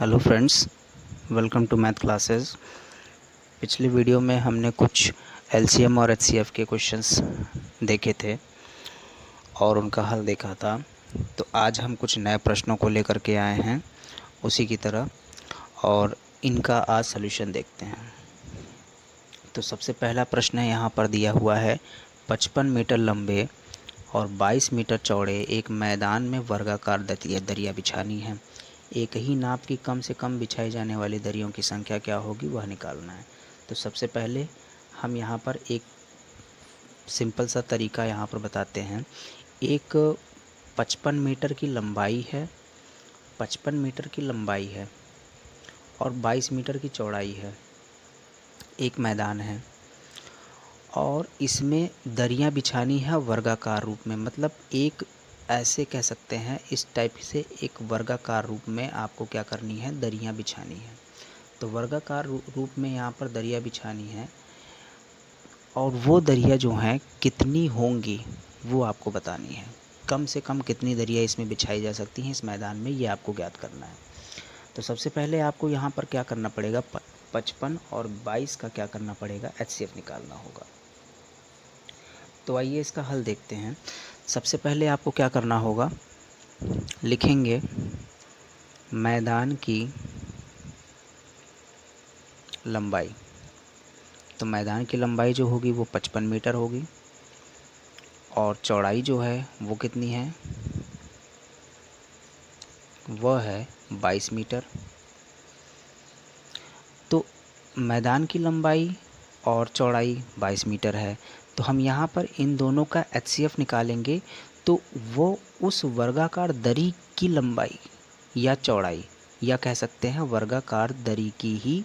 Hello friends, welcome to math classes. पिछले video में हमने कुछ एलसीएम और एचसीएफ के क्वेश्चंस देखे थे और उनका हल देखा था। तो आज हम कुछ नए प्रश्नों को लेकर के आए हैं उसी की तरह, और इनका आज सलूशन देखते हैं। तो सबसे पहला प्रश्न यहाँ पर दिया हुआ है, 55 मीटर लंबे और 22 मीटर चौड़े एक मैदान में वर्गाकार दरिया बिछानी है। एक ही नाप की कम से कम बिछाई जाने वाली दरियों की संख्या क्या होगी, वह निकालना है। तो सबसे पहले हम यहाँ पर एक सिंपल सा तरीका यहाँ पर बताते हैं। एक 55 मीटर की लंबाई है, 55 मीटर की लंबाई है और 22 मीटर की चौड़ाई है। एक मैदान है और इसमें दरियाँ बिछानी है वर्गाकार रूप में, मतलब एक ऐसे कह सकते हैं, इस टाइप से एक वर्गाकार रूप में आपको क्या करनी है, दरियाँ बिछानी है। तो वर्गाकार रूप में यहाँ पर दरियाँ बिछानी है और वो दरिया जो हैं कितनी होंगी वो आपको बतानी है। कम से कम कितनी दरिया इसमें बिछाई जा सकती हैं इस मैदान में, ये आपको ज्ञात करना है। तो सबसे पहले आपको यहाँ पर क्या करना पड़ेगा, 55 और 22 का क्या करना पड़ेगा, एचसीएफ निकालना होगा। तो आइए इसका हल देखते हैं। सबसे पहले आपको क्या करना होगा, लिखेंगे मैदान की लंबाई। तो मैदान की लंबाई जो होगी वो 55 मीटर होगी और चौड़ाई जो है वो कितनी है, वह है 22 मीटर। तो मैदान की लंबाई और चौड़ाई 22 मीटर है, तो हम यहाँ पर इन दोनों का एचसीएफ निकालेंगे। तो वो उस वर्गाकार दरी की लंबाई या चौड़ाई, या कह सकते हैं वर्गाकार दरी की ही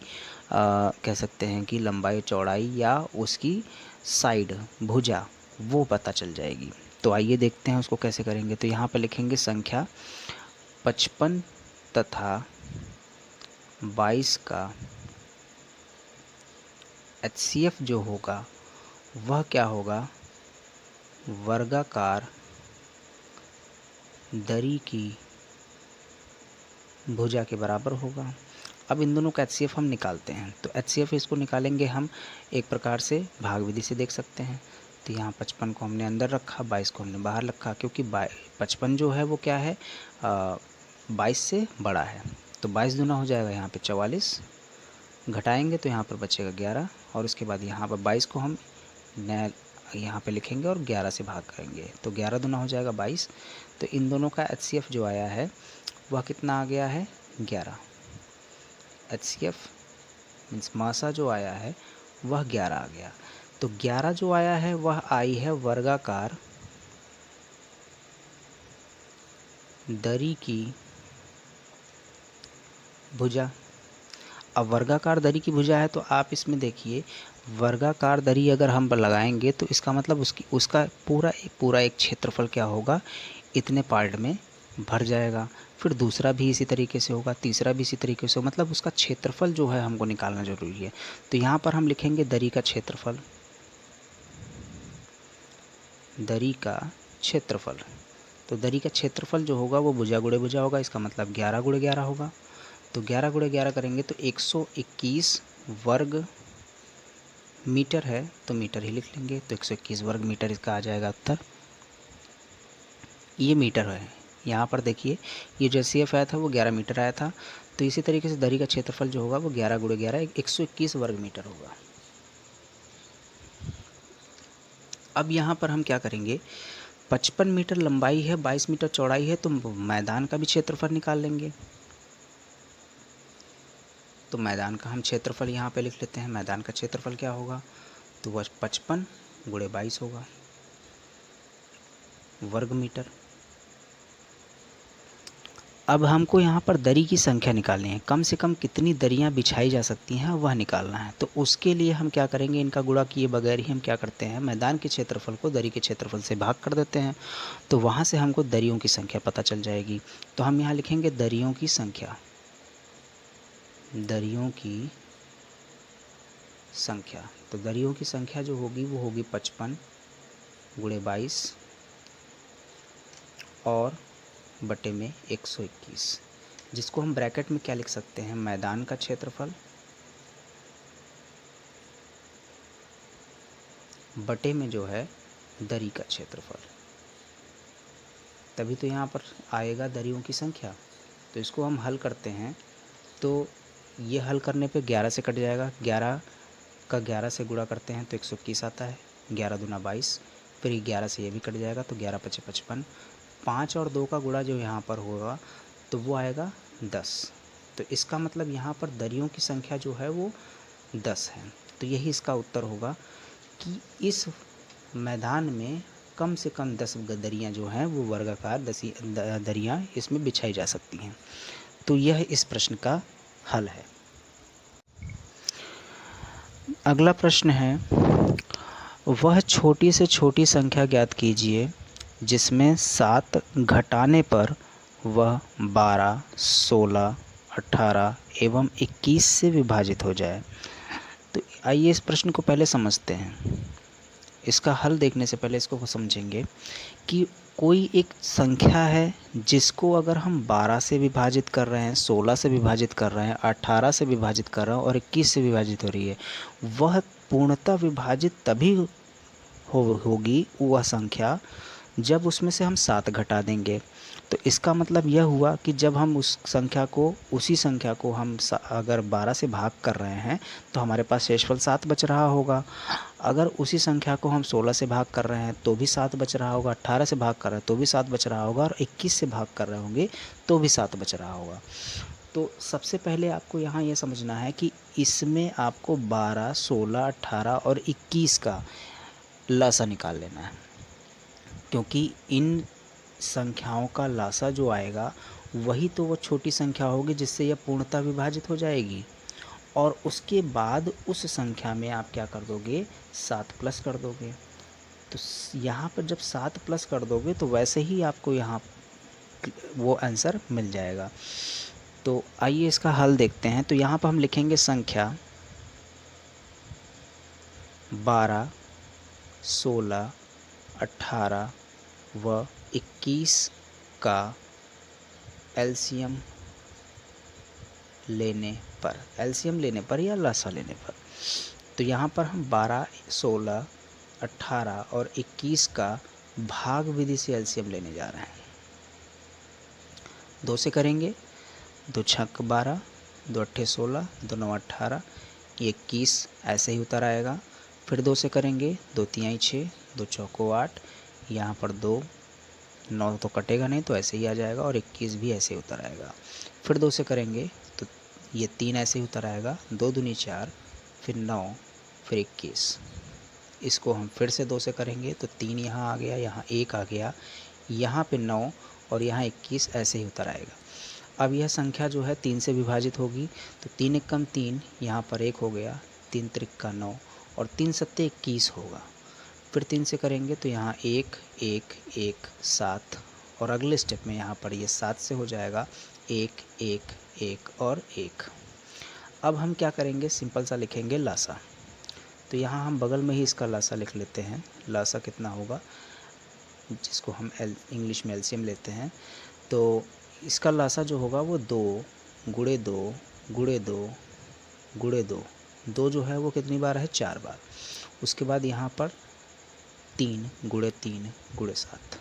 कह सकते हैं कि लंबाई चौड़ाई या उसकी साइड भुजा, वो पता चल जाएगी। तो आइए देखते हैं उसको कैसे करेंगे। तो यहाँ पर लिखेंगे संख्या 55 तथा 22 का एचसीएफ जो होगा वह क्या होगा, वर्गाकार दरी की भुजा के बराबर होगा। अब इन दोनों का एचसीएफ हम निकालते हैं। तो एचसीएफ इसको निकालेंगे हम एक प्रकार से भाग विधि से देख सकते हैं। तो यहाँ 55 को हमने अंदर रखा, 22 को हमने बाहर रखा, क्योंकि 55 जो है वो क्या है, 22 से बड़ा है। तो 22 दूना हो जाएगा यहाँ पे 44, घटाएंगे तो यहाँ पर बचेगा 11, और उसके बाद यहाँ पर 22 को हम नया यहाँ पे लिखेंगे और 11 से भाग करेंगे, तो 11 दूना हो जाएगा 22। तो इन दोनों का एचसीएफ जो आया है वह कितना आ गया है, 11। एचसीएफ मीन्स मासा जो आया है वह 11 आ गया। तो 11 जो आया है वह आई है वर्गाकार दरी की भुजा। अब वर्गाकार दरी की भुजा है तो आप इसमें देखिए, वर्गाकार दरी अगर हम लगाएंगे तो इसका मतलब उसका पूरा एक क्षेत्रफल क्या होगा, इतने पार्ट में भर जाएगा। फिर दूसरा भी इसी तरीके से होगा, तीसरा भी इसी तरीके से, मतलब उसका क्षेत्रफल जो है हमको निकालना ज़रूरी है। तो यहाँ पर हम लिखेंगे दरी का क्षेत्रफल, दरी का क्षेत्रफल। तो दरी का क्षेत्रफल जो होगा वो भुजा गुणे भुजा होगा, इसका मतलब 11 गुणे 11 होगा। तो 11 गुणे 11 करेंगे तो 121 वर्ग मीटर है, तो मीटर ही लिख लेंगे। तो 121 वर्ग मीटर इसका आ जाएगा उत्तर। ये मीटर है। यहाँ पर देखिए ये जो एचसीएफ आया था वो 11 मीटर आया था। तो इसी तरीके से दरी का क्षेत्रफल जो होगा वो 11 गुणे 11 121 वर्ग मीटर होगा। अब यहाँ पर हम क्या करेंगे, 55 मीटर लंबाई है, 22 मीटर चौड़ाई है, तो मैदान का भी क्षेत्रफल निकाल लेंगे। तो मैदान का हम क्षेत्रफल यहाँ पे लिख लेते हैं। मैदान का क्षेत्रफल क्या होगा, तो वह 55 गुणे 22 होगा वर्ग मीटर। अब हमको यहाँ पर दरी की संख्या निकालनी है, कम से कम कितनी दरियाँ बिछाई जा सकती हैं वह निकालना है। तो उसके लिए हम क्या करेंगे, इनका गुणा किए बगैर ही हम क्या करते हैं, मैदान के क्षेत्रफल को दरी के क्षेत्रफल से भाग कर देते हैं। तो वहाँ से हमको दरियों की संख्या पता चल जाएगी। तो हम यहाँ लिखेंगे दरियों की संख्या, दरियों की संख्या। तो दरियों की संख्या जो होगी वो होगी 55 गुणे 22 और बटे में 121। जिसको हम ब्रैकेट में क्या लिख सकते हैं, मैदान का क्षेत्रफल बटे में जो है दरी का क्षेत्रफल, तभी तो यहाँ पर आएगा दरियों की संख्या। तो इसको हम हल करते हैं तो ये हल करने पे 11 से कट जाएगा, 11 का 11 से गुणा करते हैं तो 121 आता है, 11 दूना 22, फिर 11 से ये भी कट जाएगा तो 11 पचे 55, 5 और 2 का गुणा जो यहाँ पर होगा तो वो आएगा 10। तो इसका मतलब यहाँ पर दरियों की संख्या जो है वो 10 है। तो यही इसका उत्तर होगा कि इस मैदान में कम से कम 10 दरियाँ जो हैं वो वर्गाकार दरियाँ इसमें बिछाई जा सकती हैं। तो यह इस प्रश्न का हल है। अगला प्रश्न है, वह छोटी से छोटी संख्या ज्ञात कीजिए जिसमें 7 घटाने पर वह 12, 16, 18 एवं 21 से विभाजित हो जाए। तो आइए इस प्रश्न को पहले समझते हैं। इसका हल देखने से पहले इसको समझेंगे कि कोई एक संख्या है जिसको अगर हम 12 से विभाजित कर रहे हैं, 16 से विभाजित कर रहे हैं, 18 से विभाजित कर रहे हैं और 21 से विभाजित हो रही है, वह पूर्णतः विभाजित तभी होगी वह संख्या जब उसमें से हम 7 घटा देंगे। तो इसका मतलब यह हुआ कि जब हम उसी संख्या को हम अगर 12 से भाग कर रहे हैं तो हमारे पास शेषफल 7 बच रहा होगा। अगर उसी संख्या को हम 16 से भाग कर रहे हैं तो भी 7 बच रहा होगा, 18 से भाग कर रहे हैं तो भी 7 बच रहा होगा और 21 से भाग कर रहे होंगे तो भी 7 बच रहा होगा। तो सबसे पहले आपको यहाँ ये समझना है कि इसमें आपको 12, 16, 18 और 21 का लासा निकाल लेना है, क्योंकि इन संख्याओं का लासा जो आएगा वही तो वो छोटी संख्या होगी जिससे यह पूर्णतः विभाजित हो जाएगी। और उसके बाद उस संख्या में आप क्या कर दोगे, 7 प्लस कर दोगे। तो यहाँ पर जब 7 प्लस कर दोगे तो वैसे ही आपको यहाँ वो आंसर मिल जाएगा। तो आइए इसका हल देखते हैं। तो यहाँ पर हम लिखेंगे संख्या 12, 16, 18 व 21 का एलसीएम लेने पर या लासा लेने पर। तो यहाँ पर हम 12, 16, 18 और 21 का भाग विधि से एलसीएम लेने जा रहे हैं। 2 से करेंगे, 2 छक 12, 2 अट्ठे 16, 2 नौ 18, 21 ऐसे ही उतर आएगा। फिर 2 से करेंगे, 2 तिहाई 6, 2 चौको 8, यहाँ पर 2, 9 तो कटेगा नहीं तो ऐसे ही आ जाएगा और 21 भी ऐसे ही उतर आएगा। फिर 2 से करेंगे तो ये 3 ऐसे ही उतर आएगा, 2 दूनी 4, फिर 9, फिर 21। इसको हम फिर से 2 से करेंगे तो 3 यहाँ आ गया, यहाँ 1 आ गया, यहाँ पे 9 और यहाँ 21 ऐसे ही उतर आएगा। अब यह संख्या जो है 3 से विभाजित होगी तो 3 एकम 3, यहाँ पर 1 हो गया, 3 त्रिक 9 और 3 सत्ते 21 होगा। फिर 3 से करेंगे तो यहाँ 1, 1, 1, 7 और अगले स्टेप में यहाँ पर ये 7 से हो जाएगा 1, 1, 1 और 1। अब हम क्या करेंगे, सिंपल सा लिखेंगे लासा। तो यहाँ हम बगल में ही इसका लासा लिख लेते हैं। लासा कितना होगा, जिसको हम इंग्लिश में एलसीएम लेते हैं। तो इसका लासा जो होगा वो 2 गुणे 2 गुणे 2 गुणे 2, 2 जो है वो कितनी बार है, 4 बार। उसके बाद यहाँ पर 3 गुणे 3 गुणे 7।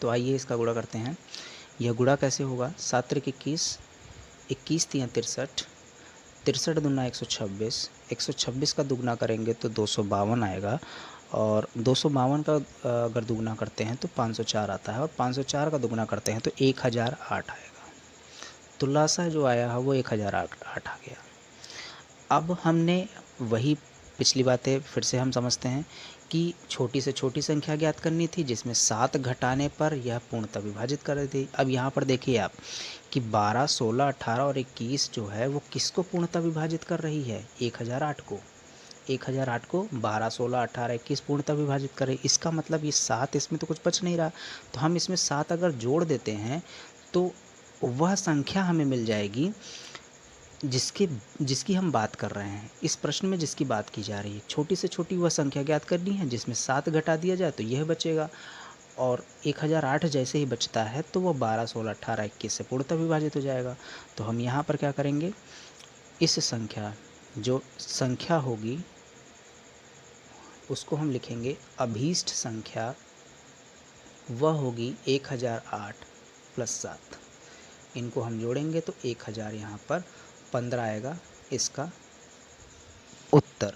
तो आइए इसका गुणा करते हैं। यह गुणा कैसे होगा, 7 त्रिक 21, 21 तियाँ 63, 63 दूना 126, 126 का दुगना करेंगे तो 252 आएगा और 252 का अगर दुगना करते हैं तो 504 आता है और 504 का दुगना करते हैं तो 1008 आएगा। तो लासा जो आया है वो 1008 आ गया। अब हमने वही पिछली बातें फिर से हम समझते हैं कि छोटी से छोटी संख्या ज्ञात करनी थी जिसमें 7 घटाने पर यह पूर्णतः विभाजित कर रही थी। अब यहाँ पर देखिए आप कि 12, 16, 18 और 21 जो है वो किसको पूर्णतः विभाजित कर रही है, 1008 को। 1008 को 12, 16, 18, 21 पूर्णतः विभाजित कर रही। इसका मतलब ये 7 इसमें तो कुछ बच नहीं रहा। तो हम इसमें 7 अगर जोड़ देते हैं तो वह संख्या हमें मिल जाएगी जिसकी हम बात कर रहे हैं। इस प्रश्न में जिसकी बात की जा रही है, छोटी से छोटी वह संख्या ज्ञात करनी है जिसमें 7 घटा दिया जाए तो यह बचेगा। और 1008 जैसे ही बचता है तो वो 12, 16, 18, 21 से पूर्णतः विभाजित हो जाएगा। तो हम यहाँ पर क्या करेंगे, इस संख्या, जो संख्या होगी उसको हम लिखेंगे अभीष्ट संख्या, वह होगी 1008 प्लस 7। इनको हम जोड़ेंगे तो 1000 यहाँ पर 15 आएगा इसका उत्तर।